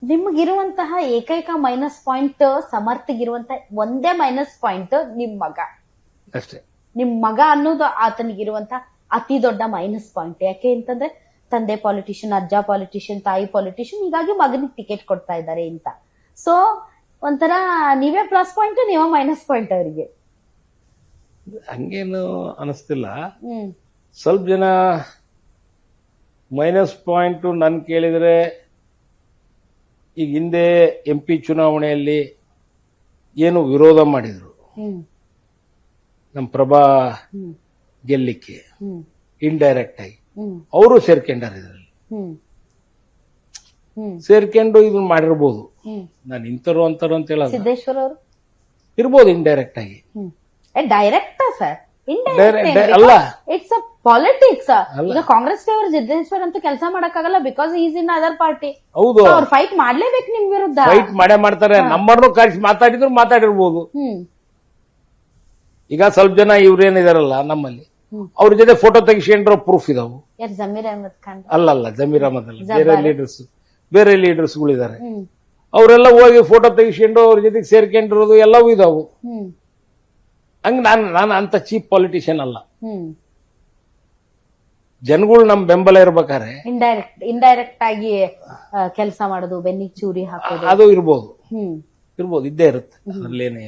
ನಿಮ್ಗಿರುವಂತಹ ಏಕೈಕ minus point ಸಮರ್ಥಗಿರುವಂತ ಒಂದೇ minus point ನಿಮ್ ಮಗ ಅಷ್ಟೇ. ನಿಮ್ ಮಗ ಅನ್ನೋದು ಆತನಿಗಿರುವಂತ ಅತಿ ದೊಡ್ಡ ಮೈನಸ್ ಪಾಯಿಂಟ್. ಯಾಕೆ ಅಂತಂದ್ರೆ ತಂದೆ ಪಾಲಿಟಿಷಿಯನ್, ಅಜ್ಜ ಪಾಲಿಟಿಷಿಯನ್, ತಾಯಿ ಪಾಲಿಟಿಷಿಯನ್, ಹೀಗಾಗಿ ಮಗನಿಗೆ ಟಿಕೆಟ್ ಕೊಡ್ತಾ ಇದ್ದಾರೆ ಅಂತ. ಸೊ ಒಂಥರ ನೀವೇ ಪ್ಲಸ್ ಪಾಯಿಂಟ್, ನೀವೇ ಮೈನಸ್ ಪಾಯಿಂಟ್ ಅವರಿಗೆ. ಹಂಗೇನು ಅನಿಸ್ತಿಲ್ಲ. ಹ್ಮ್ ಸ್ವಲ್ಪ ಜನ ಮೈನಸ್ ಪಾಯಿಂಟ್ ನನ್ ಕೇಳಿದ್ರೆ, ಈಗ ಹಿಂದೆ MP ಚುನಾವಣೆಯಲ್ಲಿ ಏನು ವಿರೋಧ ಮಾಡಿದ್ರು ಹ್ಮ್ ನಮ್ಮ ಪ್ರಭಾ ಹ್ಮ್ ಗೆಲ್ಲಿಕ್ಕೆ, ಹ್ಮ್ ಇಂಡೈರೆಕ್ಟ್ ಆಗಿ ಹ್ಮ್ ಅವರು ಸೇರ್ಕೊಂಡಾರ ಇದರಲ್ಲಿ. ಹ್ಮ್ ಹ್ಮ್ ಸೇರ್ಕೊಂಡು ಇದನ್ನ ಮಾಡಿರ್ಬೋದು. ಹ್ಮ್ ನಾನು ಇಂತರು ಅಂತಾರು ಅಂತ ಹೇಳೋದು ಸಿದ್ದೇಶ್ವರ್ ಅವರು ಇರ್ಬೋದು ಇಂಡೈರೆಕ್ಟ್ ಆಗಿ. ಡೈರೆಕ್ಟ್ ಸರ್, ಅಲ್ಲ, ಇಟ್ಸ್ ಅ ಪಾಲಿಟಿಕ್ಸ್. ಅಲ್ಲ. ಈಗ ಕಾಂಗ್ರೆಸ್ ಫೇವರ್ ಸಿದ್ದೇಶ್ವರ್ ಅಂತ ಕೆಲಸ ಮಾಡಕ್ಕಾಗಲ್ಲ, because is in other party. ಹೌದು, ಅವ್ರು ಫೈಟ್ ಮಾಡ್ಲೇಬೇಕು ನಿಮ್ ವಿರುದ್ಧ. ಫೈಟ್ ಮಾಡೇ ಮಾಡ್ತಾರೆ. ನಮ್ಮನ್ನು ಕರೆಸಿ ಮಾತಾಡಿದ್ರು ಮಾತಾಡಿರ್ಬೋದು. ಹ್ಮ್ ಈಗ ಸ್ವಲ್ಪ ಜನ ಇವ್ರೇನಿದಾರಲ್ಲ ನಮ್ಮಲ್ಲಿ, ಅವ್ರ ಜೊತೆ ಫೋಟೋ ತೆಗಿಸ್ಕೊಂಡ್ರ ಪ್ರೂಫ್ ಇದಾವು. ಯಾರು ಜಮೀರ್ ಅಹಮದ್ ಖಾನ್? ಅಲ್ಲಲ್ಲ, ಜಮೀರ್ ಅಹಮದ್ ಅಲ್ಲ, ಬೇರೆ ಲೀಡರ್ಸ್ಗಳಿದ್ದಾರೆ. ಹ್ಮ್ ಅವರೆಲ್ಲ ಹೋಗಿ ಫೋಟೋ ತೆಗಿಸ್ಕೊಂಡು ಅವ್ರ ಜೊತೆಗೆ ಸೇರ್ಕೊಂಡಿರೋದು ಎಲ್ಲವೂ ಇದಾವು. ಹ್ಮ್ ಹಂಗ ನಾನು ಅಂತ ಚೀಪ್ ಪಾಲಿಟಿಷಿಯನ್ ಅಲ್ಲ. ಹ್ಮ್ ಜನಗಳು ನಮ್ ಬೆಂಬಲ ಇರ್ಬೇಕಾದ್ರೆ ಇಂಡೈರೆಕ್ಟ್ ಆಗಿ ಕೆಲಸ ಮಾಡೋದು, ಬೆನ್ನಿಗೆ ಚೂರಿ ಹಾಕೋದು, ಅದು ಇರ್ಬೋದು, ಹ್ಮ್ ಇರ್ಬೋದು, ಇದ್ದೇ ಇರುತ್ತೆ. ಅದ್ರಲ್ಲೇನು